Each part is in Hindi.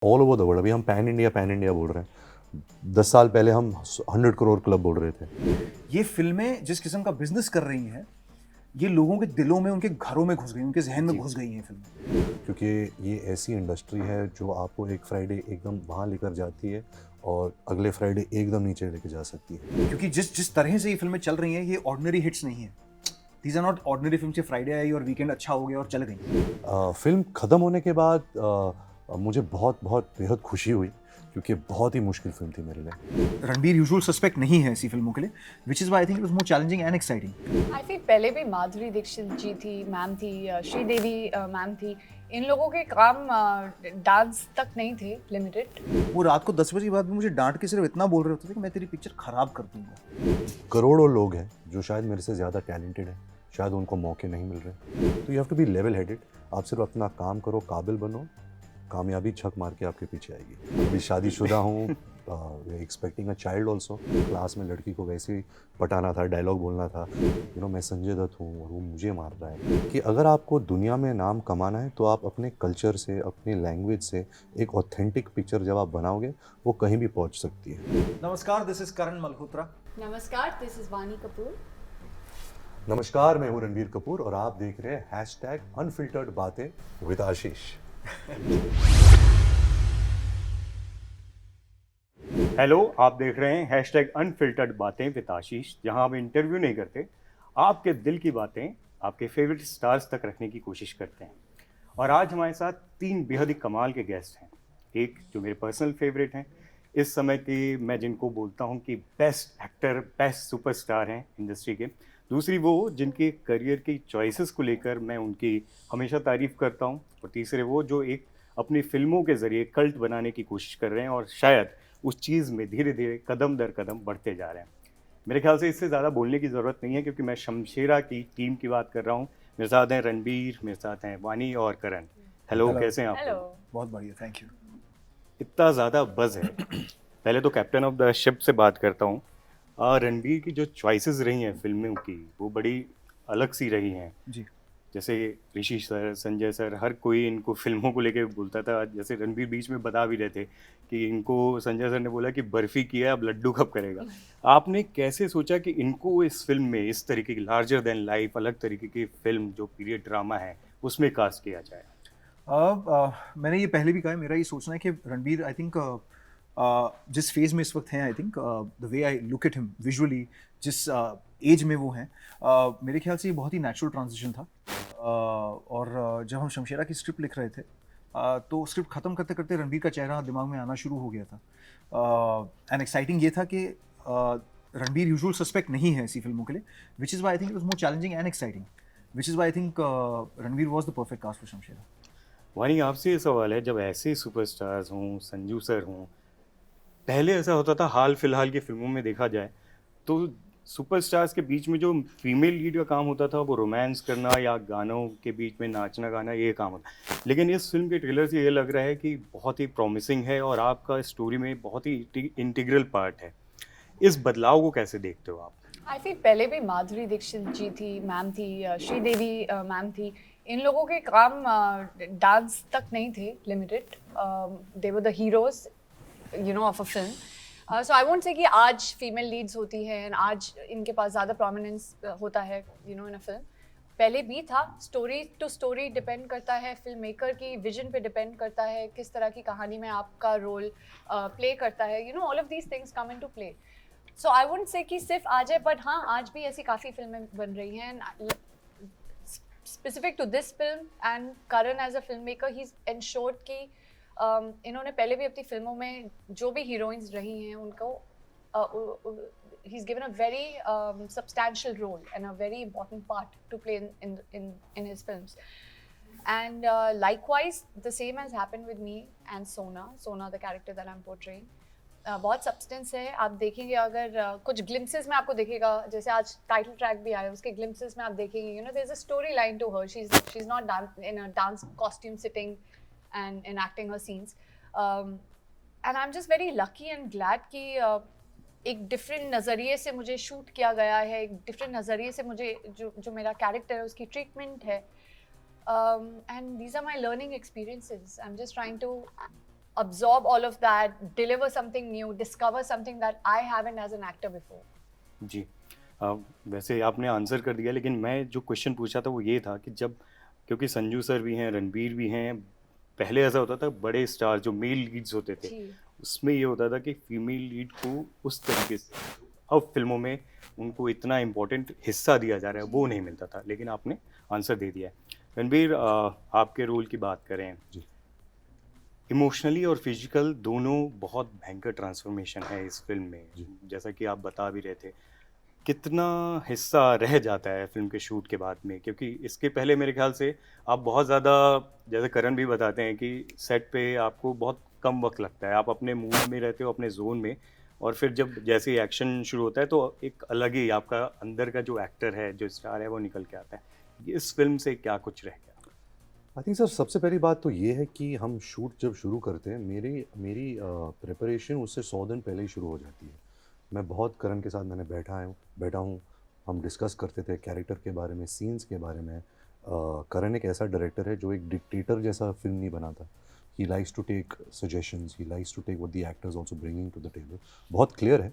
All over the world. अभी हम पैन इंडिया बोल रहे हैं। 10 साल पहले हम 100 करोड़ क्लब बोल रहे थे। ये फिल्में जिस किस्म का बिजनेस कर रही हैं, ये लोगों के दिलों में, उनके घरों में घुस गई, उनके जहन में जी। घुस गई हैं फिल्में। क्योंकि ये ऐसी इंडस्ट्री है जो आपको एक फ्राइडे एकदम वहाँ लेकर जाती है और अगले फ्राइडे एकदम नीचे लेके जा सकती है। क्योंकि जिस जिस तरह से ये फिल्में चल रही हैं, ये ऑर्डिनरी हिट्स नहीं है। These are not ordinary film से फ्राइडे आई और वीकेंड अच्छा हो गया और चल गई। फिल्म ख़त्म होने के बाद मुझे बहुत बहुत बेहद खुशी हुई, क्योंकि बहुत ही मुश्किल फिल्म थी मेरे लिए। रणबीर यूजुअल सस्पेक्ट नहीं है ऐसी फिल्मों के लिए, which is why I think it was more challenging and exciting. I think पहले भी माधुरी दीक्षित जी थी, मैम थी, श्रीदेवी मैम थी। इन लोगों के काम डांस तक नहीं थे लिमिटेड। वो रात को 10 बजे के बाद भी मुझे डांट के सिर्फ इतना बोल रहे होते थे कि मैं तेरी पिक्चर खराब कर दूंगा। करोड़ों लोग हैं जो शायद मेरे से ज़्यादा टैलेंटेड हैं, शायद उनको मौके नहीं मिल रहे। तो you have to be level headed. आप सिर्फ अपना काम करो, काबिल बनो, कामयाबी छक मार के आपके पीछे आएगी। अभी शादीशुदा हूँ, expecting a child also. Class में लड़की को वैसे ही पटाना था, डायलॉग बोलना था, मैं संजय दत्त हूँ और वो मुझे मार रहा है। कि अगर आपको दुनिया में नाम कमाना है तो आप अपने कल्चर से, अपनी लैंग्वेज से एक ऑथेंटिक पिक्चर जब आप बनाओगे, वो कहीं भी पहुँच सकती है। नमस्कार, दिस इज करण मल्होत्रा। नमस्कार, दिस इज वानी कपूर। नमस्कार, मैं हूँ रणबीर कपूर और आप देख रहे हैं #अनफिल्टर्ड बातें विद आशीष। हेलो, आप देख रहे हैं #अनफिल्टर्ड बातें विद आशीष, जहां हम इंटरव्यू नहीं करते, आपके दिल की बातें आपके फेवरेट स्टार्स तक रखने की कोशिश करते हैं। और आज हमारे साथ 3 बेहद ही कमाल के गेस्ट हैं। एक जो मेरे पर्सनल फेवरेट हैं, इस समय के मैं जिनको बोलता हूं कि बेस्ट एक्टर, बेस्ट सुपरस्टार हैं इंडस्ट्री के। दूसरी वो जिनके करियर की चॉइसेस को लेकर मैं उनकी हमेशा तारीफ करता हूं। और तीसरे वो जो एक अपनी फिल्मों के ज़रिए कल्ट बनाने की कोशिश कर रहे हैं और शायद उस चीज़ में धीरे धीरे कदम दर कदम बढ़ते जा रहे हैं। मेरे ख्याल से इससे ज़्यादा बोलने की ज़रूरत नहीं है, क्योंकि मैं शमशेरा की टीम की बात कर रहा हूँ। मेरे साथ हैं रणबीर, मेरे साथ हैं वानी और करण। Hello, Hello. कैसे हैं आप हेलो। लोग? बहुत बढ़िया, थैंक यू। इतना ज़्यादा बज़ है। पहले तो कैप्टन ऑफ द शिप से बात करता हूँ। रणबीर की जो चॉइसेस रही हैं फिल्मों की, वो बड़ी अलग सी रही हैं। जी। जैसे ऋषि सर, संजय सर, हर कोई इनको फिल्मों को लेके बोलता था। जैसे रणबीर बीच में बता भी रहे थे कि इनको संजय सर ने बोला कि बर्फी किया है, अब लड्डू कब करेगा। आपने कैसे सोचा कि इनको इस फिल्म में इस तरीके की लार्जर देन लाइफ, अलग तरीके की फिल्म जो पीरियड ड्रामा है, उसमें कास्ट किया जाए? मैंने ये पहले भी कहा है, मेरा ये सोचना है कि रणबीर, आई थिंक जिस फेज में इस वक्त हैं, I think the way I look at him visually, जिस एज में वो हैं, मेरे ख्याल से ये बहुत ही नेचुरल ट्रांजिशन था। और जब हम शमशेरा की स्क्रिप्ट लिख रहे थे, तो स्क्रिप्ट ख़त्म करते करते रणबीर का चेहरा दिमाग में आना शुरू हो गया था। एंड एक्साइटिंग ये था कि रणबीर यूजुअल सस्पेक्ट नहीं है ऐसी फिल्मों के लिए, which is why I think it was more challenging and exciting, which is why I think Ranbir was the perfect cast for Shamshera. Vaani, आपसे ये सवाल है, जब ऐसे सुपरस्टार्स हों, संजू सर हों, पहले ऐसा होता था, हाल फिलहाल की फिल्मों में देखा जाए तो सुपरस्टार्स के बीच में जो फीमेल लीड का काम होता था वो रोमांस करना या गानों के बीच में नाचना गाना, ये काम होता। लेकिन इस फिल्म के ट्रेलर से ये लग रहा है कि बहुत ही प्रॉमिसिंग है और आपका स्टोरी में बहुत ही इंटीग्रल पार्ट है। इस बदलाव को कैसे देखते हो आप? आई थिंक पहले भी माधुरी दीक्षित जी थी, मैम थी, श्रीदेवी मैम थी। इन लोगों के काम डांस तक नहीं थे limited. They were the heroes of a film. So I won't say कि आज फीमेल लीड्स होती हैं and आज इनके पास ज़्यादा प्रोमिनेंस होता है इन अ फिल्म। पहले भी था। स्टोरी टू स्टोरी डिपेंड करता है, फिल्म मेकर की विजन पे डिपेंड करता है, किस तरह की कहानी में आपका रोल प्ले करता है। All of these things come into play. So I wouldn't say कि सिर्फ आज है, बट हाँ, आज भी ऐसी काफ़ी फिल्में बन रही हैं। Specific to this film and Karan as a filmmaker, he ensured कि इन्होंने पहले भी अपनी फिल्मों में जो भी हीरोइंस रही हैं उनको he's given a very substantial role and a very important part to play in his films. And likewise, the same has happened with me and Sona, the character that I'm portraying. बहुत सब्सटेंस है। आप देखेंगे अगर कुछ ग्लिम्सेस में आपको दिखेगा, जैसे आज टाइटल ट्रैक भी आया, उसके ग्लिम्सेस में आप देखेंगे there is a storyline to her. She is not in a dance costume sitting and in acting her scenes. And I am just very lucky and glad कि एक डिफरेंट नज़रिए से मुझे शूट किया गया है, एक डिफरेंट नज़रिए से मुझे जो मेरा कैरेक्टर है उसकी ट्रीटमेंट है। And these are my learning experiences. I am just trying to absorb all of that, deliver something new, discover something that I haven't as an actor before. जी वैसे आपने आंसर कर दिया, लेकिन मैं जो क्वेश्चन पूछा था वो ये था कि जब, क्योंकि संजू सर भी हैं, रणबीर भी हैं, पहले ऐसा होता था बड़े स्टार जो मेल लीड्स होते थे जी। उसमें ये होता था कि फीमेल लीड को उस तरीके से अब फिल्मों में उनको इतना इम्पोर्टेंट हिस्सा दिया जा रहा है वो नहीं मिलता था, लेकिन आपने आंसर दे दिया है। रणबीर, आपके रोल की बात करें, जी। इमोशनली और फिजिकल दोनों बहुत भयंकर ट्रांसफॉर्मेशन है इस फिल्म में, जी। जैसा कि आप बता भी रहे थे। कितना हिस्सा रह जाता है फिल्म के शूट के बाद में, क्योंकि इसके पहले मेरे ख्याल से आप बहुत ज़्यादा, जैसे करण भी बताते हैं कि सेट पे आपको बहुत कम वक्त लगता है, आप अपने मूड में रहते हो, अपने जोन में, और फिर जब जैसे ही एक्शन शुरू होता है तो एक अलग ही आपका अंदर का जो एक्टर है, जो स्टार है, वो निकल के आता है। इस फिल्म से क्या कुछ रह गया? आई थिंक सर सबसे पहली बात तो ये है कि हम शूट जब शुरू करते हैं, मेरी मेरी प्रिपरेशन उससे 100 दिन पहले ही शुरू हो जाती है। मैं बहुत करण के साथ मैंने बैठा हूँ, हम डिस्कस करते थे कैरेक्टर के बारे में, सीन्स के बारे में। करण एक ऐसा डायरेक्टर है जो एक डिक्टेटर जैसा फिल्म नहीं बनाता। He likes to take suggestions, he likes to take what the actors also bringing to the table. बहुत क्लियर है,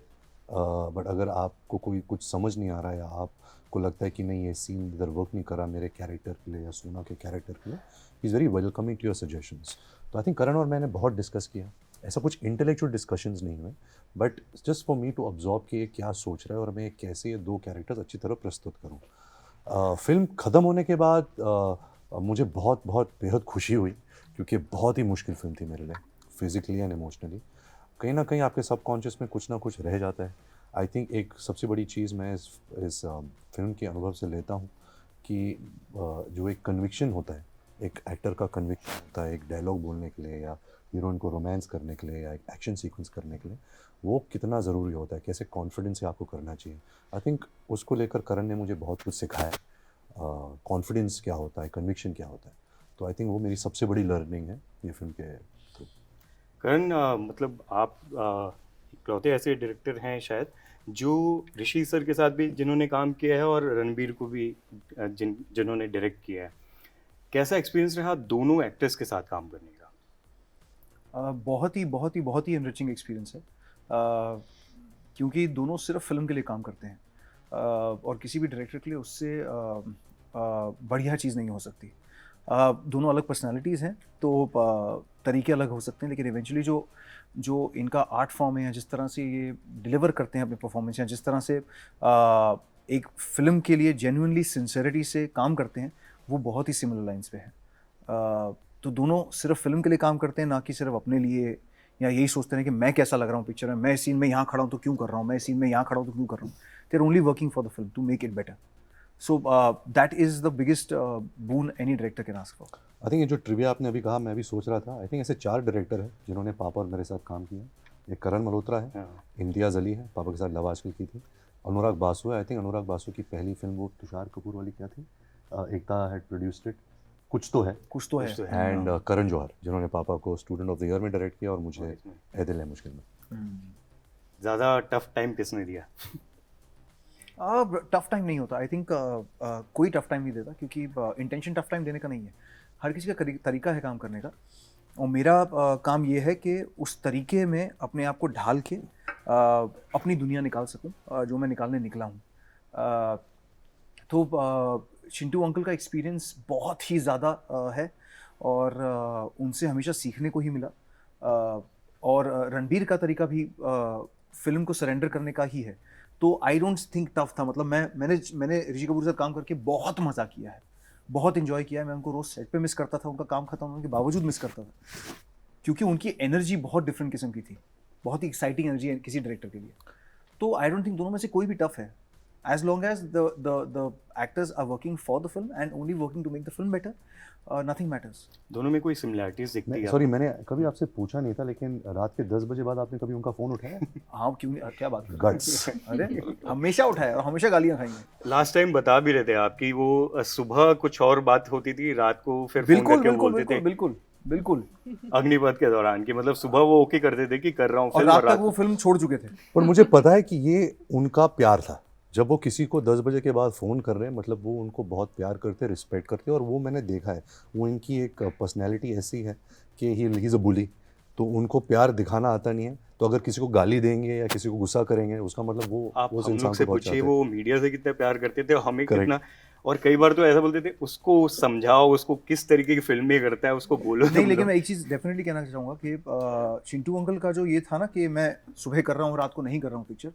बट अगर आपको कोई कुछ समझ नहीं आ रहा है या आपको लगता है कि नहीं ये सीन इधर वर्क नहीं कर रहा मेरे कैरेक्टर के लिए या सोना के कैरेक्टर के लिए, he is very welcoming to your suggestions. तो आई थिंक करण और मैंने बहुत डिस्कस किया, ऐसा कुछ इंटेलेक्चुअल डिस्कशंस नहीं हुए, but just for me to observe कि ये क्या सोच रहा है और मैं कैसे ये दो कैरेक्टर्स अच्छी तरह प्रस्तुत करूँ। फिल्म ख़त्म होने के बाद मुझे बहुत बहुत बेहद खुशी हुई, क्योंकि बहुत ही मुश्किल फिल्म थी मेरे लिए, फिज़िकली एंड इमोशनली। कहीं ना कहीं आपके सबकॉन्शियस में कुछ ना कुछ रह जाता है। आई थिंक एक सबसे बड़ी चीज़ मैं इस फिल्म के अनुभव से लेता हूँ कि जो एक कन्विक्शन होता है, एक एक्टर का कन्विक्शन होता है एक डायलॉग बोलने के लिए या हीरोइन को रोमांस करने के लिए या एक एक्शन सीक्वेंस करने के लिए, वो कितना ज़रूरी होता है, कैसे कॉन्फिडेंस से आपको करना चाहिए। आई थिंक उसको लेकर करण ने मुझे बहुत कुछ सिखाया, कॉन्फिडेंस क्या होता है, कन्विक्शन क्या होता है। तो आई थिंक वो मेरी सबसे बड़ी लर्निंग है ये फिल्म के थ्रू। करण, मतलब आप इकलौते ऐसे डायरेक्टर हैं शायद जो ऋषि सर के साथ भी जिन्होंने काम किया है और रणबीर को भी जिन्होंने डायरेक्ट किया है। कैसा एक्सपीरियंस रहा दोनों एक्टर्स के साथ काम करने का? बहुत ही एनरिचिंग एक्सपीरियंस है, क्योंकि दोनों सिर्फ फिल्म के लिए काम करते हैं, और किसी भी डायरेक्टर के लिए उससे बढ़िया चीज़ नहीं हो सकती। दोनों अलग पर्सनालिटीज़ हैं, तो तरीके अलग हो सकते हैं, लेकिन इवेंचुअली जो इनका आर्ट फॉर्म है या जिस तरह से ये डिलीवर करते हैं अपने परफॉर्मेंस, या जिस तरह से एक फ़िल्म के लिए जेन्युइनली सिंसेरिटी से काम करते हैं, वो बहुत ही सिमिलर लाइंस पे है। तो दोनों सिर्फ फिल्म के लिए काम करते हैं, ना कि सिर्फ अपने लिए, या यही सोचते हैं कि मैं कैसा लग रहा हूँ पिक्चर में, मैं इस सीन में यहाँ खड़ा हूँ तो क्यों कर रहा हूँ, मैं इस सीन में यहाँ खड़ा हूँ तो क्यों कर रहा हूँ। They are only working for the film to make it better. So that is the biggest boon any director can ask for. I think ये जो ट्रिविया आपने अभी कहा, मैं भी सोच रहा था, आई थिंक ऐसे 4 डायरेक्टर हैं जिन्होंने पापा और मेरे साथ काम किया। एक करण मल्होत्रा है, इम्तियाज़ अली है, पापा के साथ लव आजकल की थी। अनुराग बासु है, आई थिंक अनुराग बासु की पहली फिल्म वो तुषार कपूर वाली क्या थी, एकता हैड प्रोड्यूस्ड इट, कुछ तो है। एंड करण जौहर, जिन्होंने पापा को स्टूडेंट ऑफ द ईयर में डायरेक्ट किया और मुझे ए दिल है मुश्किल में। ज़्यादा टफ टाइम किसने दिया? टफ टाइम नहीं होता, आई थिंक कोई टफ टाइम नहीं देता, क्योंकि इंटेंशन टफ टाइम देने का नहीं है। हर किसी का तरीका है काम करने का, और मेरा काम ये है कि उस तरीके में अपने आप को ढाल के अपनी दुनिया निकाल सकूं, जो मैं निकालने निकला हूं। तो चिंटू अंकल का एक्सपीरियंस बहुत ही ज़्यादा है, और उनसे हमेशा सीखने को ही मिला। और रणबीर का तरीका भी फिल्म को सरेंडर करने का ही है। तो आई डोंट थिंक टफ था, मतलब मैंने ऋषि कपूर से काम करके बहुत मज़ा किया है, बहुत इन्जॉय किया है। मैं उनको रोज़ सेट पे मिस करता था, उनका काम खत्म होने के बावजूद मिस करता था, क्योंकि उनकी एनर्जी बहुत डिफरेंट किस्म की थी, बहुत ही एक्साइटिंग एनर्जी है किसी डायरेक्टर के लिए। तो आई डोंट थिंक दोनों में से कोई भी टफ है, as long as the actors are working for the film and only working to make the film better, nothing matters. दोनों में कोई सिमिलैरिटीज दिखती है? सॉरी, मैंने कभी आपसे पूछा नहीं था, लेकिन रात के 10 बजे बाद आपने कभी उनका फ़ोन उठाया? हाँ, क्यों नहीं, क्या बात है, गट्स। अरे हमेशा उठाया और हमेशा गालियाँ खाएंगे। लास्ट टाइम बता भी रहे थे आपकी वो सुबह कुछ और बात होती थी, रात को फिर फोन करके बोलते थे। बिल्कुल अग्निपथ के दौरान की, मतलब सुबह वो ओके करते थे कि कर रहा हूँ और फिल्म, रात तक वो फिल्म छोड़ चुके थे। पर मुझे पता है कि ये उनका प्यार था। जब वो किसी को 10 बजे के बाद फ़ोन कर रहे हैं, मतलब वो उनको बहुत प्यार करते, रिस्पेक्ट करते, और वो मैंने देखा है। वो इनकी एक पर्सनैलिटी ऐसी है कि ही इज़ अ बुली, तो उनको प्यार दिखाना आता नहीं है, तो अगर किसी को गाली देंगे या किसी को गुस्सा करेंगे उसका मतलब वो आप उस हम इंसान लोग से को बहुत पूछिए चाहते हैं। वो मीडिया से कितना प्यार करते थे, हमें Correct. कितना। और कई बार तो ऐसा बोलते थे उसको समझाओ, उसको किस तरीके की फिल्में करता है उसको बोलो। नहीं, तुम लेकिन लोग। मैं एक चीज़ डेफिनेटली कहना चाहूँगा कि चिंटू अंकल का जो ये था ना कि मैं सुबह कर रहा हूँ रात को नहीं कर रहा हूँ पिक्चर,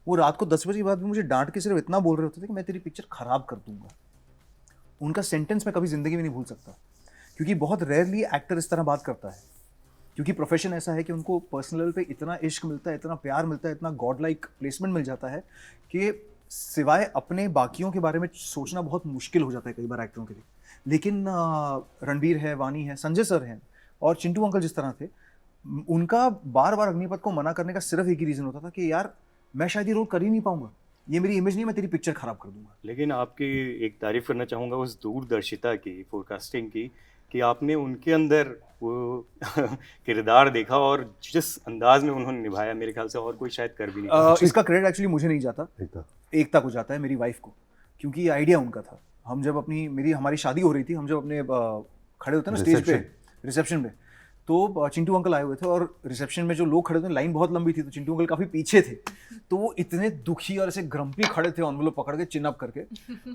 वो रात को 10 बजे के बाद भी मुझे डांट के सिर्फ इतना बोल रहे होते थे कि मैं तेरी पिक्चर खराब कर दूंगा। उनका सेंटेंस मैं कभी ज़िंदगी में नहीं भूल सकता, क्योंकि बहुत रेयरली एक्टर इस तरह बात करता है, क्योंकि प्रोफेशन ऐसा है कि उनको पर्सनल लेवल पे इतना इश्क मिलता है, इतना प्यार मिलता है, इतना गॉड लाइक प्लेसमेंट मिल जाता है कि सिवाय अपने बाकियों के बारे में सोचना बहुत मुश्किल हो जाता है कई बार एक्टरों के लिए। लेकिन रणबीर है, वानी है, संजय सर हैं और चिंटू अंकल जिस तरह थे, उनका बार बार अग्निपथ को मना करने का सिर्फ एक ही रीज़न होता था कि यार मैं शायद ये रोल कर ही नहीं पाऊंगा, ये मेरी इमेज नहीं, मैं तेरी पिक्चर खराब कर दूंगा। लेकिन आपकी एक तारीफ करना चाहूँगा उस दूरदर्शिता की, फोरकास्टिंग की, कि आपने उनके अंदर वो किरदार देखा और जिस अंदाज में उन्होंने निभाया, मेरे ख्याल से और कोई शायद कर भी नहीं पाया। इसका क्रेडिट एक्चुअली मुझे नहीं जाता, एकता। एकता को जाता है, मेरी वाइफ को, क्योंकि ये आइडिया उनका था। हम जब हमारी शादी हो रही थी, हम जब अपने खड़े होते हैं ना स्टेज पे, रिसेप्शन पे, तो चिंटू अंकल आए हुए थे और रिसेप्शन में जो लोग खड़े थे लाइन बहुत लंबी थी, तो चिंटू अंकल काफ़ी पीछे थे, तो वो इतने दुखी और ऐसे ग्रम्पी खड़े थे एनवेलप पकड़ के चिन अप करके।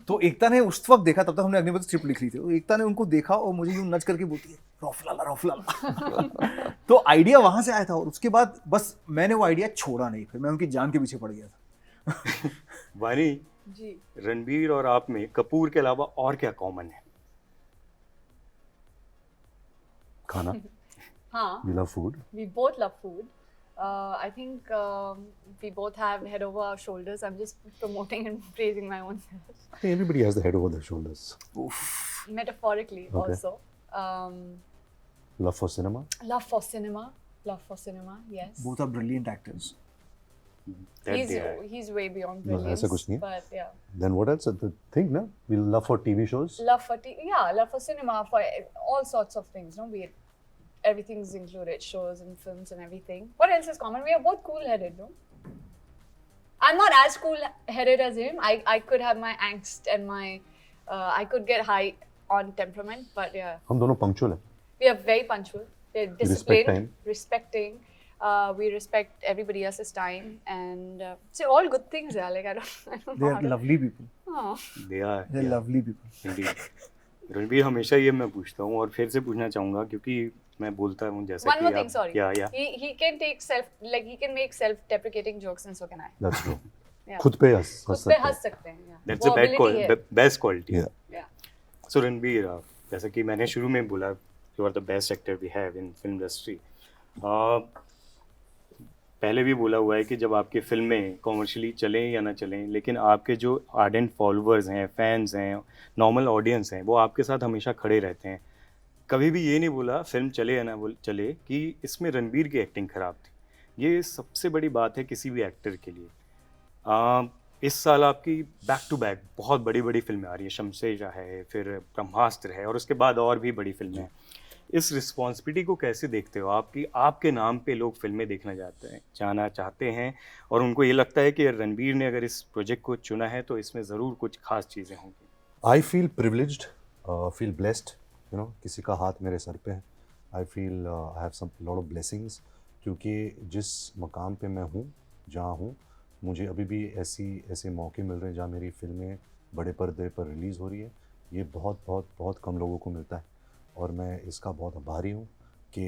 तो एकता ने उस वक्त देखा, तब तक हमने अग्निपथ स्क्रिप्ट लिख ली थी, तो एकता ने उनको देखा और मुझे यूं नच करके बोलती है रौफ लाला। तो आइडिया वहां से आया था और उसके बाद बस मैंने वो आइडिया छोड़ा नहीं, फिर मैं उनकी जान के पीछे पड़ गया था। वानी, जी। रणबीर और आप में कपूर के अलावा और क्या कॉमन है? खाना, हाँ, we love food. we both love food. I think we both have head over our shoulders. I'm just promoting and praising my own self. I think everybody has the head over their shoulders. Metaphorically Okay. also. Love for cinema. Love for cinema. Love for cinema, yes. Both are brilliant actors. That they are. He's way beyond No, brilliance. ऐसा कुछ नहीं है। But yeah. Then what else? The thing, na? We love for TV shows. Love for love for cinema, for all sorts of things, no? Everything's included, shows and films and everything. What else is common? We are both cool-headed, no? I'm not as cool-headed as him. I could have my angst and my I could get high on temperament, but yeah, हम दोनों punctual हैं. we are very punctual. We're Respect disciplined, time. respecting. We respect everybody else's time, and so all good things. Yeah, like I don't They know. are lovely people. Oh. They are. They're Yeah. lovely people. Indeed. Ranbir, हमेशा ये मैं पूछता हूँ और फिर से पूछना चाहूँगा क्योंकि मैं बोलता हूँ जैसा One कि more आप thing, sorry. क्या He can take he can make self-deprecating jokes, and so can I. That's true. Yeah. खुद पे हंस खुद सकते पे हैं. हंस सकते हैं. Yeah. दैट्स वो अ ability है. Best quality. Yeah. Yeah. So Ranbir, जैसा कि मैंने शुरू में बोला, you are the best actor we have in film industry. पहले भी बोला हुआ है कि जब आपकी फिल्में कॉमर्शियली चलें या ना चलें, लेकिन आपके जो आर्डेंट फॉलोअर्स हैं, फैंस हैं, नॉर्मल ऑडियंस हैं, वो आपके साथ हमेशा खड़े रहते हैं। कभी भी ये नहीं बोला फिल्म चले या ना चले कि इसमें रणबीर की एक्टिंग ख़राब थी। ये सबसे बड़ी बात है किसी भी एक्टर के लिए। इस साल आपकी बैक टू बैक बहुत बड़ी बड़ी फिल्में आ रही है, शमशेर है, फिर ब्रह्मास्त्र है, और उसके बाद और भी बड़ी फिल्में हैं। इस रिस्पॉन्सिबिलिटी को कैसे देखते हो आपकी? आपके नाम पे लोग फिल्में देखना जाना चाहते हैं और उनको ये लगता है कि रणबीर ने अगर इस प्रोजेक्ट को चुना है तो इसमें ज़रूर कुछ खास चीज़ें होंगी। I feel privileged, feel blessed. You know, किसी का हाथ मेरे सर पे है. I feel I have some lot of blessings, क्योंकि जिस मकाम पे मैं हूँ, जहाँ हूँ, मुझे अभी भी ऐसे मौके मिल रहे हैं जहाँ मेरी फिल्में बड़े पर्दे पर रिलीज़ हो रही है। ये बहुत बहुत बहुत कम लोगों को मिलता है और मैं इसका बहुत आभारी हूँ कि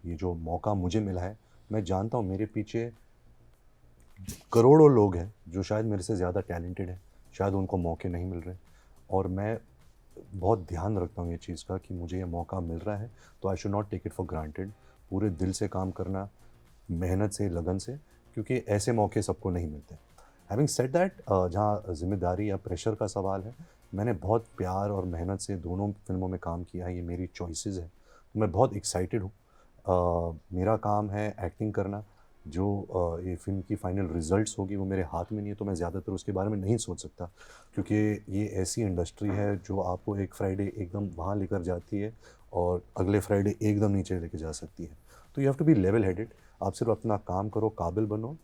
ये जो मौका मुझे मिला है। मैं जानता हूँ मेरे पीछे करोड़ों लोग हैं जो शायद मेरे से ज़्यादा टैलेंटेड हैं, शायद उनको मौके नहीं मिल रहे, और मैं बहुत ध्यान रखता हूँ ये चीज़ का कि मुझे ये मौका मिल रहा है तो I should not take it for granted. पूरे दिल से काम करना, मेहनत से, लगन से, क्योंकि ऐसे मौके सबको नहीं मिलते। हैविंग सेड दैट, जहाँ जिम्मेदारी या प्रेशर का सवाल है, मैंने बहुत प्यार और मेहनत से दोनों फिल्मों में काम किया है। ये मेरी चॉइसेस है, मैं बहुत एक्साइटेड हूँ। मेरा काम है एक्टिंग करना। जो ये फिल्म की फाइनल रिजल्ट्स होगी वो मेरे हाथ में नहीं है, तो मैं ज़्यादातर उसके बारे में नहीं सोच सकता, क्योंकि ये ऐसी इंडस्ट्री है जो आपको एक फ्राइडे एकदम वहाँ लेकर जाती है और अगले फ्राइडे एकदम नीचे लेके जा सकती है। तो you have to be level headed. आप सिर्फ अपना काम करो, काबिल बनो,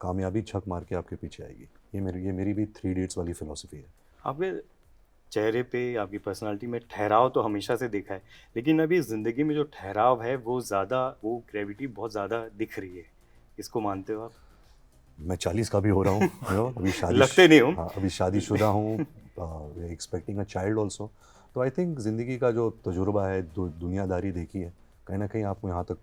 कामयाबी छक मार के आपके पीछे आएगी। ये मेरी भी 3 इडियट्स वाली फ़िलॉसफी है। आपके चेहरे पे, आपकी पर्सनालिटी में ठहराव तो हमेशा से देखा है, लेकिन अभी ज़िंदगी में जो ठहराव है वो ज़्यादा, वो ग्रेविटी बहुत ज़्यादा दिख रही है। इसको मानते हो आप? मैं 40 का भी हो रहा हूँ, अभी लगते नहीं हो। हाँ, अभी शादीशुदा हूँ, एक्सपेक्टिंग अ चाइल्ड ऑल्सो। तो आई थिंक ज़िंदगी का जो तजुर्बा है, दुनियादारी देखी है, कहीं ना कहीं आपको यहाँ तक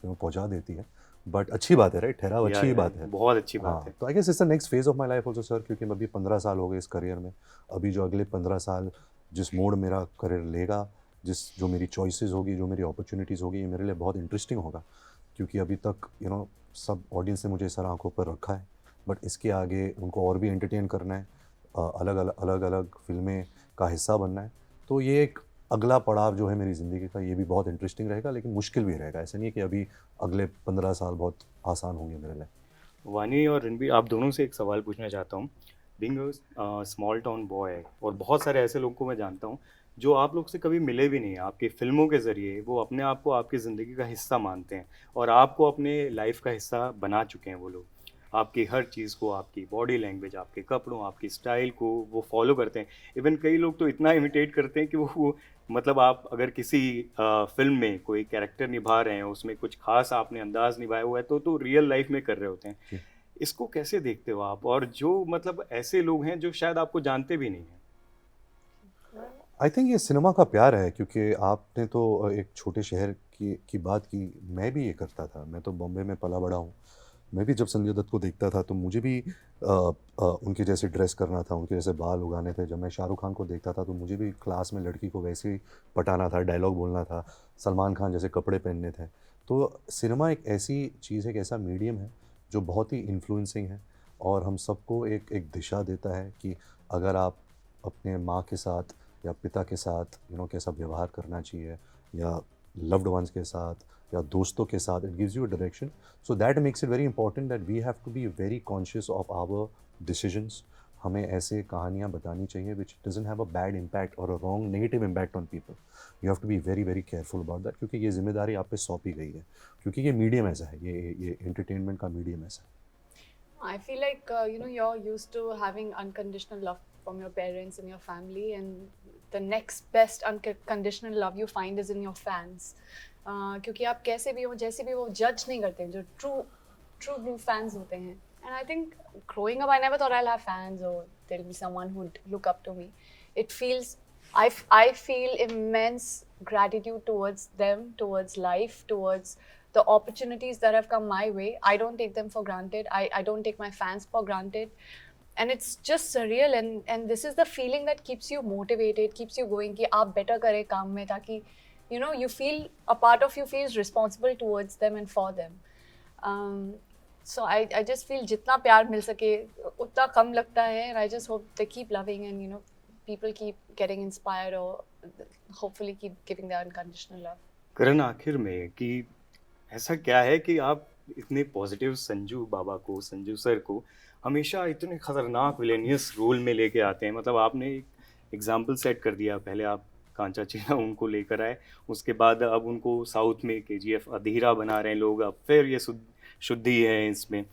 पहुँचा देती है। बट अच्छी बात है, राइट? ठहराव अच्छी ही बात है। बहुत अच्छी बात हाँ, है। तो I guess it's the next phase of my life also sir, क्योंकि मैं अभी 15 साल हो गए इस करियर में। अभी जो अगले 15 साल जिस मोड़ मेरा करियर लेगा, जो मेरी चॉइसेस होगी, जो मेरी अपॉर्चुनिटीज़ होगी, ये मेरे लिए बहुत इंटरेस्टिंग होगा। क्योंकि अभी तक सब ऑडियंस ने मुझे सर आंखों पर रखा है, बट इसके आगे उनको और भी एंटरटेन करना है, अलग अलग फिल्में का हिस्सा बनना है। तो ये एक अगला पड़ाव जो है मेरी ज़िंदगी का, ये भी बहुत इंटरेस्टिंग रहेगा, लेकिन मुश्किल भी रहेगा। ऐसा नहीं है कि अभी अगले 15 साल बहुत आसान होंगे मेरे लिए। वानी और रणबीर, आप दोनों से एक सवाल पूछना चाहता हूँ। Being a small town boy, और बहुत सारे ऐसे लोगों को मैं जानता हूँ जो आप लोग से कभी मिले भी नहीं हैं, आपकी फ़िल्मों के ज़रिए वो अपने आप को आपकी ज़िंदगी का हिस्सा मानते हैं और आपको अपने लाइफ़ का हिस्सा बना चुके हैं वो लोग। आपकी हर चीज़ को, आपकी बॉडी लैंग्वेज, आपके कपड़ों, आपकी स्टाइल को वो फ़ॉलो करते हैं। इवन कई लोग तो इतना इमिटेट करते हैं कि वो मतलब आप अगर किसी फ़िल्म में कोई कैरेक्टर निभा रहे हैं, उसमें कुछ ख़ास आपने अंदाज़ निभाया हुआ है, तो रियल लाइफ़ में कर रहे होते हैं। जी। इसको कैसे देखते हो आप? और जो मतलब ऐसे लोग हैं जो शायद आपको जानते भी नहीं हैं? आई थिंक ये सिनेमा का प्यार है, क्योंकि आपने तो एक छोटे शहर की बात की। मैं भी ये करता था, मैं तो बॉम्बे में पला बड़ा हूँ। मैं भी जब संजय दत्त को देखता था तो मुझे भी उनके जैसे ड्रेस करना था, उनके जैसे बाल उगाने थे। जब मैं शाहरुख खान को देखता था तो मुझे भी क्लास में लड़की को वैसे ही पटाना था, डायलॉग बोलना था, सलमान खान जैसे कपड़े पहनने थे। तो सिनेमा एक ऐसी चीज़ है, एक ऐसा मीडियम है जो बहुत ही इन्फ्लुएंसिंग है, और हम सबको एक एक दिशा देता है कि अगर आप अपने माँ के साथ या पिता के साथ कैसा व्यवहार करना चाहिए, या लव्ड वंस के साथ या दोस्तों के साथ, it gives you a direction. So that makes it very important that we have to be very conscious of our decisions. हमें ऐसे कहानियाँ बतानी चाहिए which doesn't have a bad impact और a wrong negative impact on people. You have to be very very careful about that, क्योंकि ये जिम्मेदारी आप पे सौंपी गई है, क्योंकि ये मीडियम ऐसा है, ये एंटरटेनमेंट का मीडियम ऐसा है। I feel like you're used to having unconditional love from your parents and your family, and the next best unconditional love you find is in your fans. क्योंकि आप कैसे भी हो, जैसे भी हो, जज नहीं करते हैं जो true blue fans होते हैं. And I think growing up, I never thought I'll have fans or there'll be someone who'd look up to me. It feels, I feel immense gratitude towards them, towards life, towards the opportunities that have come my way. I don't take them for granted. I don't take my fans for granted. And it's just surreal, and this is the feeling that keeps you motivated, keeps you going कि आप better करें काम में, ताकि you feel a part of you feels responsible towards them and for them. So I just feel जितना प्यार मिल सके उतना कम लगता है, and I just hope they keep loving, and people keep getting inspired, or hopefully keep giving their unconditional love. करण, आखिर में कि ऐसा क्या है कि आप इतने पॉजिटिव संजू बाबा को, संजू सर को हमेशा इतने खतरनाक विलेनियस रोल में लेके आते हैं? मतलब आपने एक एग्जाम्पल सेट कर दिया। पहले आप कांचा चीना उनको लेकर आए, उसके बाद अब उनको साउथ में केजीएफ अधीरा बना रहे हैं लोग, अब फिर ये शुद्धि है इसमें।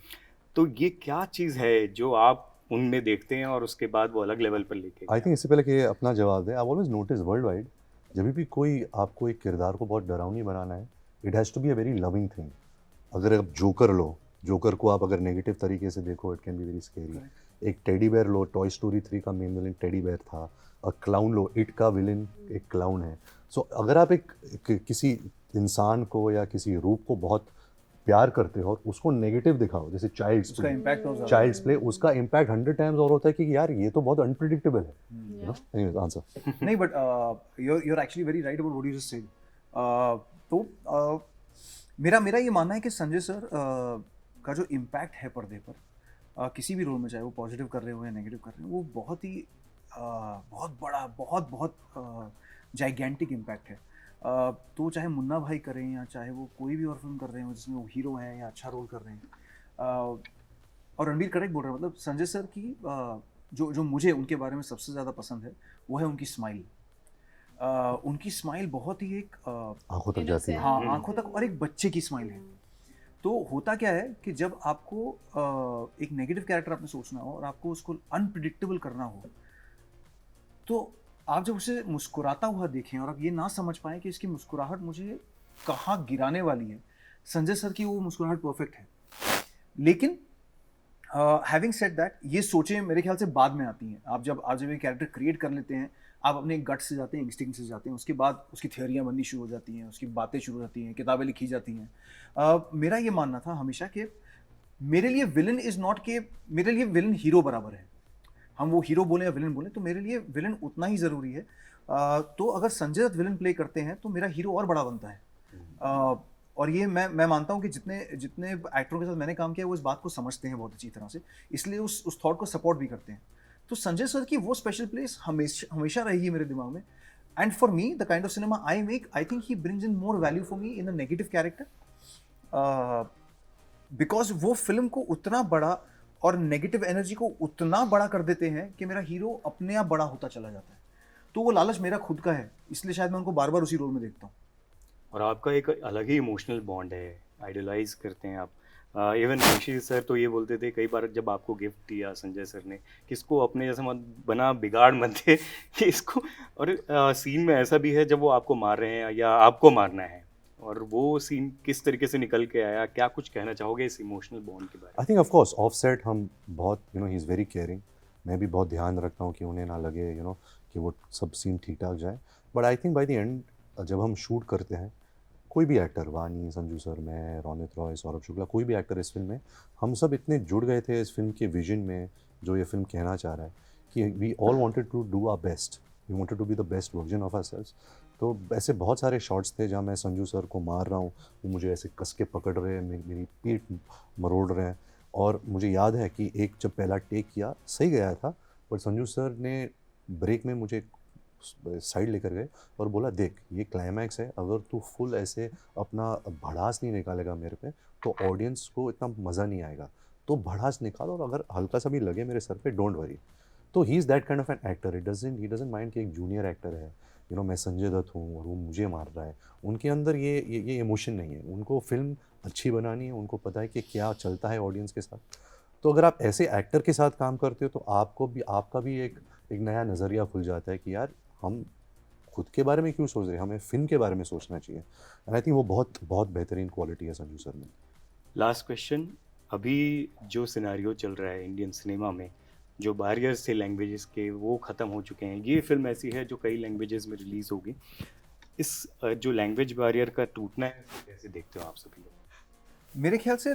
तो ये क्या चीज़ है जो आप उनमें देखते हैं और उसके बाद वो अलग लेवल पर लेके आई थिंक इससे पहले कि अपना जवाब दें, I always notice world wide, जब भी कोई आपको एक किरदार को बहुत डरावनी बनाना है, it has to be a very loving thing. अगर आप जोकर लो, जोकर को आप अगर नेगेटिव तरीके से देखो, it can be very scary. एक टेडी बेयर लो, टॉय स्टोरी 3 का मेन विलन टेडी बेयर था। क्लाउन लो, इट का विलन एक क्लाउन है। सो अगर आप किसी इंसान को या किसी रूप को बहुत प्यार करते हो और उसको नेगेटिव दिखाओ, जैसे चाइल्ड्स उसका इम्पैक्ट हो चाइल्ड्स प्ले, उसका इम्पैक्ट 100 टाइम्स और होता है कि यार ये तो बहुत अनप्रिडिक्टेबल है। आंसर नहीं, but you're actually very right about what you just said. तो मेरा ये मानना है कि संजय सर का जो इम्पैक्ट है पर्दे पर, किसी भी रोल में, चाहे वो पॉजिटिव कर रहे हो या नेगेटिव कर रहे हो, वो बहुत ही बहुत बड़ा, बहुत जाइगेंटिक इम्पैक्ट है। तो चाहे मुन्ना भाई करें या चाहे वो कोई भी और फिल्म कर रहे हो जिसमें वो हीरो हैं या अच्छा रोल कर रहे हैं, और रणबीर करेक्ट बोल रहे हैं। मतलब संजय सर की जो मुझे उनके बारे में सबसे ज़्यादा पसंद है वो है उनकी स्माइल। उनकी स्माइल बहुत ही एक आंखों तक जाती है। हाँ, आंखों तक, और एक बच्चे की स्माइल है। तो होता क्या है कि जब आपको एक नेगेटिव कैरेक्टर आपने सोचना हो और आपको उसको अनप्रिडिक्टेबल करना हो, तो आप जब उसे मुस्कुराता हुआ देखें और आप ये ना समझ पाएं कि इसकी मुस्कुराहट मुझे कहाँ गिराने वाली है, संजय सर की वो मुस्कुराहट परफेक्ट है। लेकिन हैविंग सेड दैट, ये सोचें मेरे ख्याल से बाद में आती हैं। आप जब ये कैरेक्टर क्रिएट कर लेते हैं, आप अपने गट से जाते हैं, इंस्टिंक्ट से जाते हैं, उसके बाद उसकी थियोरियाँ बननी शुरू हो जाती हैं, उसकी बातें शुरू हो जाती हैं, किताबें लिखी जाती हैं। मेरा ये मानना था हमेशा कि मेरे लिए विलन इज़ नॉट के, मेरे लिए विलन हीरो बराबर है। हम वो हीरो बोले या विलन बोले, तो मेरे लिए विलन उतना ही ज़रूरी है। तो अगर संजय दत्त विलन प्ले करते हैं तो मेरा हीरो और बड़ा बनता है। और ये मैं मानता हूँ कि जितने एक्टरों के साथ मैंने काम किया वो इस बात को समझते हैं बहुत अच्छी तरह से, इसलिए उस थॉट को सपोर्ट भी करते हैं। तो संजय सर की वो स्पेशल प्लेस हमेशा रहेगी मेरे दिमाग में। And for me the kind of cinema I make, I think he brings in more value for me in a negative character, because वो फिल्म को उतना बड़ा और नेगेटिव एनर्जी को उतना बड़ा कर देते हैं कि मेरा हीरो अपने आप बड़ा होता चला जाता है। तो वो लालच मेरा खुद का है, इसलिए शायद मैं उनको बार बार उसी रोल में देखता हूँ। और आपका एक अलग ही इमोशनल बॉन्ड है, आइडलाइज करते हैं आप। इवन ऋषि सर तो ये बोलते थे कई बार जब आपको गिफ्ट दिया संजय सर ने कि इसको अपने जैसा मत बना, बिगाड़ मत दे कि इसको। और सीन में ऐसा भी है जब वो आपको मार रहे हैं या आपको मारना है, और वो सीन किस तरीके से निकल के आया, क्या कुछ कहना चाहोगे इस इमोशनल बॉन्ड के बारे में? I think of course of set हम बहुत ही इज़ वेरी केयरिंग। मैं भी बहुत ध्यान रखता हूँ कि उन्हें ना लगे कि वो सब सीन ठीक ठाक जाए। But I think by the end जब हम शूट करते हैं, कोई भी एक्टर, वानी, संजू सर, मैं, रोनित रॉय, सौरभ शुक्ला, कोई भी एक्टर इस फिल्म में, हम सब इतने जुड़ गए थे इस फिल्म के विजन में जो ये फिल्म कहना चाह रहा है कि we all wanted to do our best, we wanted to be the best version of ourselves. तो ऐसे बहुत सारे शॉट्स थे जहाँ मैं संजू सर को मार रहा हूँ, वो मुझे ऐसे कस के पकड़ रहे हैं, मेरी पीठ मरोड़ रहे हैं। और मुझे याद है कि एक जब पहला टेक किया सही गया था, पर संजू सर ने ब्रेक में मुझे साइड लेकर गए और बोला, देख ये क्लाइमैक्स है, अगर तू फुल ऐसे अपना भड़ास नहीं निकालेगा मेरे पे तो ऑडियंस को इतना मज़ा नहीं आएगा, तो भड़ास निकाल, और अगर हल्का सा भी लगे मेरे सर पे, डोंट वरी। तो he is that kind of an actor, he doesn't mind कि एक जूनियर एक्टर है, मैं संजय दत्त हूँ और वो मुझे मार रहा है। उनके अंदर ये इमोशन नहीं है, उनको फिल्म अच्छी बनानी है, उनको पता है कि क्या चलता है ऑडियंस के साथ। तो अगर आप ऐसे एक्टर के साथ काम करते हो तो आपका भी एक नया नज़रिया खुल जाता है कि यार हम खुद के बारे में क्यों सोच रहे हैं, हमें फिल्म के बारे में सोचना चाहिए। एंड आई थिंक वो बहुत बहुत बेहतरीन क्वालिटी है संजू सर में। लास्ट क्वेश्चन, अभी जो सिनेरियो चल रहा है इंडियन सिनेमा में, जो बैरियर्स थे लैंग्वेजेस के वो ख़त्म हो चुके हैं। ये फिल्म ऐसी है जो कई लैंग्वेजेस में रिलीज़ होगी। इस जो लैंग्वेज बैरियर का टूटना है, कैसे देखते हो आप सभी लोग? मेरे ख्याल से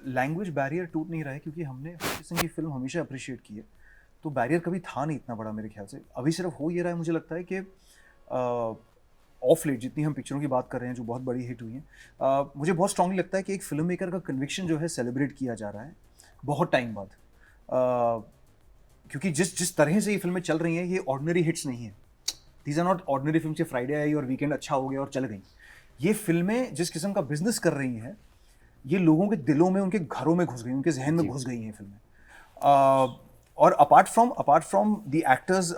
लैंग्वेज बैरियर टूट नहीं रहा है, क्योंकि हमने हर्षित सिंह की फिल्म हमेशा अप्रिशिएट की है। तो बैरियर कभी था नहीं इतना बड़ा मेरे ख्याल से। अभी सिर्फ हो ये रहा है, मुझे लगता है कि ऑफ लेट जितनी हम पिक्चरों की बात कर रहे हैं जो बहुत बड़ी हिट हुई हैं, मुझे बहुत स्ट्रांगली लगता है कि एक फिल्म मेकर का कन्विक्शन जो है सेलिब्रेट किया जा रहा है बहुत टाइम बाद। क्योंकि जिस तरह से ये फिल्में चल रही हैं, ये ऑर्डिनरी हिट्स नहीं है। These are not ordinary film से फ्राइडे आई और वीकेंड अच्छा हो गया और चल गई। ये फिल्में जिस किस्म का बिजनेस कर रही हैं, ये लोगों के दिलों में, उनके घरों में घुस गई, उनके जहन में घुस गई हैं फिल्में। और apart from the actors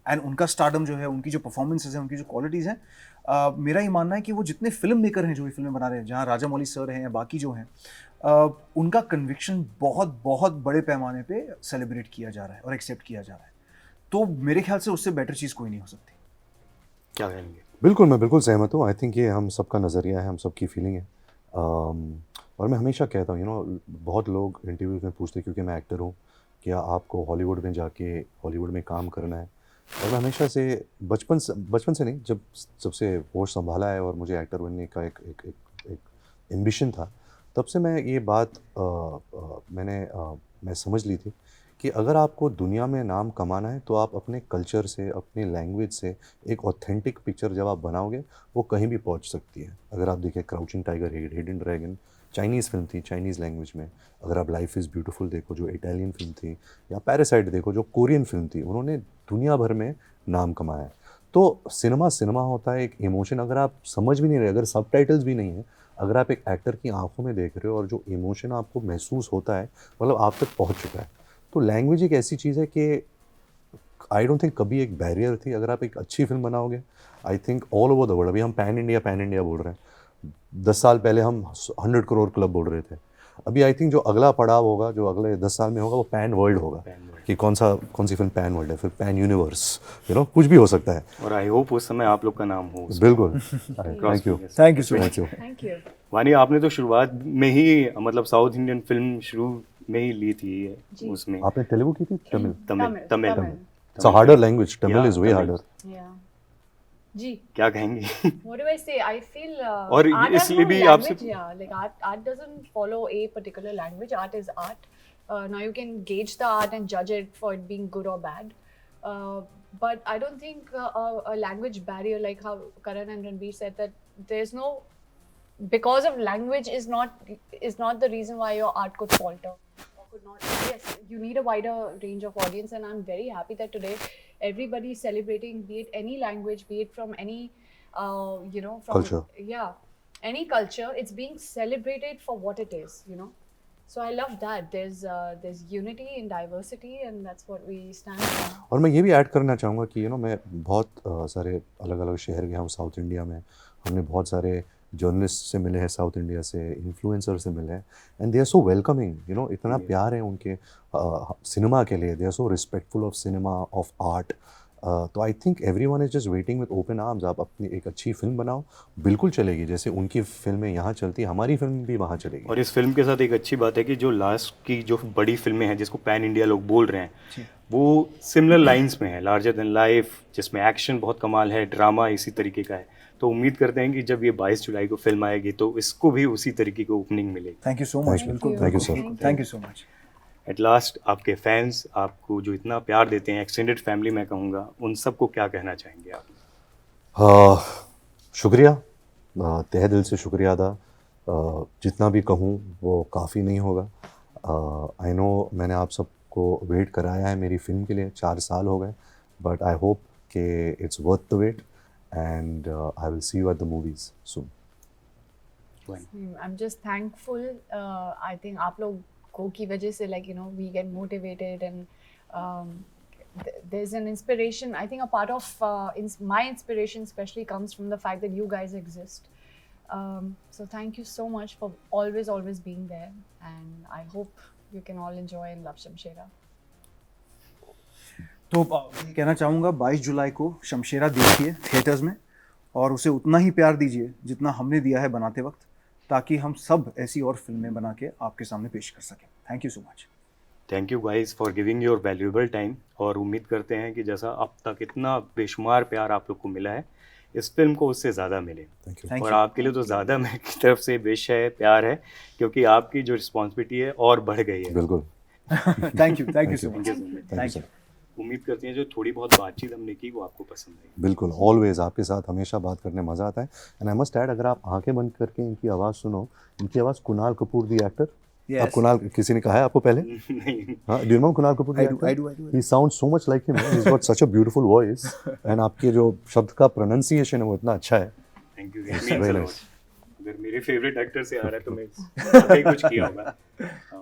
and उनका स्टारडम जो है, उनकी जो परफॉर्मेंसेज हैं, उनकी जो क्वालिटीज़ हैं, मेरा ये मानना है कि वो जितने फिल्म मेकर हैं जो ये फिल्में बना रहे हैं, जहाँ राजा मौली सर हैं या बाकी जो हैं, उनका कन्विक्शन बहुत बहुत बड़े पैमाने पे सेलिब्रेट किया जा रहा है और एक्सेप्ट किया जा रहा है। तो मेरे ख्याल से उससे बेटर चीज़ कोई नहीं हो सकती। क्या कहेंगे? बिल्कुल, मैं बिल्कुल सहमत हूँ। आई थिंक ये हम सबका नज़रिया है, हम सबकी फीलिंग है। और मैं हमेशा कहता हूँ, बहुत लोग इंटरव्यूज़ में पूछते हैं, क्योंकि मैं एक्टर हूँ, क्या आपको हॉलीवुड में जाके हॉलीवुड में काम करना है? और मैं हमेशा से बचपन से नहीं, जब से होश संभाला है और मुझे एक्टर बनने का एक एम्बिशन था, तब से मैं ये बात मैं समझ ली थी कि अगर आपको दुनिया में नाम कमाना है तो आप अपने कल्चर से, अपने लैंग्वेज से एक ऑथेंटिक पिक्चर जब आप बनाओगे, वो कहीं भी पहुंच सकती है। अगर आप देखें crouching tiger, hidden dragon, Chinese film थी, चाइनीज़ लैंग्वेज में। अगर आप लाइफ इज़ ब्यूटीफुल देखो जो इटालियन फिल्म थी, या पैरासाइट देखो जो कोरियन फिल्म थी, उन्होंने दुनिया भर में नाम कमाया है। तो सिनेमा होता है, एक इमोशन। अगर आप समझ भी नहीं रहे, अगर सबटाइटल्स भी नहीं है, अगर आप एक एक्टर की आंखों में देख रहे हो और जो इमोशन आपको महसूस होता है, मतलब आप तक पहुंच चुका है। तो लैंग्वेज एक ऐसी चीज़ है कि आई डोंट थिंक कभी एक बैरियर थी। अगर आप एक अच्छी फिल्म बनाओगे, I think all over the world, अभी हम पैन इंडिया बोल रहे हैं, 10 साल पहले हम 100 करोड़ क्लब बोल रहे थे। अभी आई थिंक जो अगला पड़ाव होगा, जो अगले 10 साल में होगा, वो पैन वर्ल्ड होगा। कि कौन सी फिल्म पैन वर्ल्ड है, फिर पैन यूनिवर्स, कुछ भी हो सकता है। और आई होप उस समय आप लोग का नाम हो उसमें। बिल्कुल। Thank you. Thank you so much. Thank you. Thank you. वानी, आपने तो शुरुआत में ही मतलब साउथ इंडियन फिल्म शुरू में ही ली थी जी। उसमें। आपने तेलुगु की थी? Tamil? Tamil it's a harder language, Tamil Yeah, is way Tamil. Harder. Yeah. जी. क्या कहेंगे? What do I say? I feel और art has इसलिए no भी language. आपसे- Yeah, like art doesn't follow a particular language. Art is art. Now you can gauge the art and judge it for it being good or bad. But I don't think a language barrier, like how Karan and Ranveer said, that there's no, because of language is not the reason why your art could falter or could not. Yes, you need a wider range of audience, and I'm very happy that today everybody is celebrating, be it any language, be it from any from Culture. yeah, any culture, it's being celebrated for what it is. So I love that there's unity in diversity, and that's what we stand for. और मैं ये भी ऐड करना चाहूँगा कि मैं बहुत सारे अलग अलग शहर गया हूँ साउथ इंडिया में। हमने बहुत सारे जर्नलिस्ट से मिले हैं साउथ इंडिया से, इन्फ्लुएंसर से मिले हैं, and they are so welcoming, इतना प्यार है उनके सिनेमा के लिए। They are so respectful of cinema, of art. तो I think everyone is just waiting with open arms. आप अपनी एक अच्छी फिल्म बनाओ, बिल्कुल चलेगी। जैसे उनकी फिल्में यहाँ चलती, हमारी फिल्म भी वहाँ चलेगी। और इस फिल्म के साथ एक अच्छी बात है कि जो लास्ट की जो बड़ी फिल्में हैं जिसको पैन इंडिया लोग बोल रहे हैं, वो सिमिलर लाइंस में है, लार्जर देन लाइफ, जिसमें एक्शन बहुत कमाल है, ड्रामा इसी तरीके का है। तो उम्मीद करते हैं कि जब ये 22 जुलाई को फिल्म आएगी तो इसको भी उसी तरीके की ओपनिंग मिलेगी। Thank you so much. Thank you. बिल्कुल। Thank you, sir. Thank you so much. At last आपके फैंस आपको जो इतना प्यार देते हैं, एक्सटेंडेड फैमिली मैं कहूँगा, उन सबको क्या कहना चाहेंगे आप? शुक्रिया, तहे दिल से शुक्रिया अदा। जितना भी कहूँ वो काफ़ी नहीं होगा। आई नो मैंने आप सबको वेट कराया है मेरी फिल्म के लिए, 4 साल हो गए, बट आई होप कि it's worth the wait, and I will see you at the movies soon. I'm just thankful. I think आप लोगों की वजह से we get motivated, and there's an inspiration. I think a part of my inspiration especially comes from the fact that you guys exist. So thank you so much for always being there, and I hope you can all enjoy and love Shamshera. तो ये कहना चाहूँगा 22 जुलाई को शमशेरा देखिए थिएटर्स में, और उसे उतना ही प्यार दीजिए जितना हमने दिया है बनाते वक्त, ताकि हम सब ऐसी और फिल्में बना के आपके सामने पेश कर सकें। Thank you so much. Thank you guys for giving your valuable time, और उम्मीद करते हैं कि जैसा अब तक इतना बेशुमार प्यार आप लोग को मिला है, इस फिल्म को उससे ज़्यादा मिले। Thank you. Thank और you. आपके लिए तो ज़्यादा मेरी तरफ से विश है, प्यार है, क्योंकि आपकी जो रिस्पॉन्सिबिलिटी है और बढ़ गई है। बिल्कुल। Thank you so Thank much. you. Thank you. उम्मीद करते हैं जो थोड़ी बहुत बातचीत हमने की वो आपको पसंद आई। बिल्कुल, ऑलवेज आपके साथ हमेशा बात करने मज़ा आता है। एंड आई मस्ट ऐड, अगर आप आंखें बंद करके इनकी आवाज़ सुनो, इनकी आवाज़ कुणाल कपूर दी एक्टर। Yes. आप कुणाल, किसी ने कहा है आपको पहले? नहीं, हाँ, do you know Kunal Kapoor the I do, actor? I do. He sound so much like him, he is got such a beautiful voice, and आपके जो शब्द का प्रोनाउंसिएशन है वो इतना अच्छा है। Thank you. Very nice. अगर मेरे फेवरेट एक्टर से आ रहा है तो मैं वाकई कुछ किया होगा।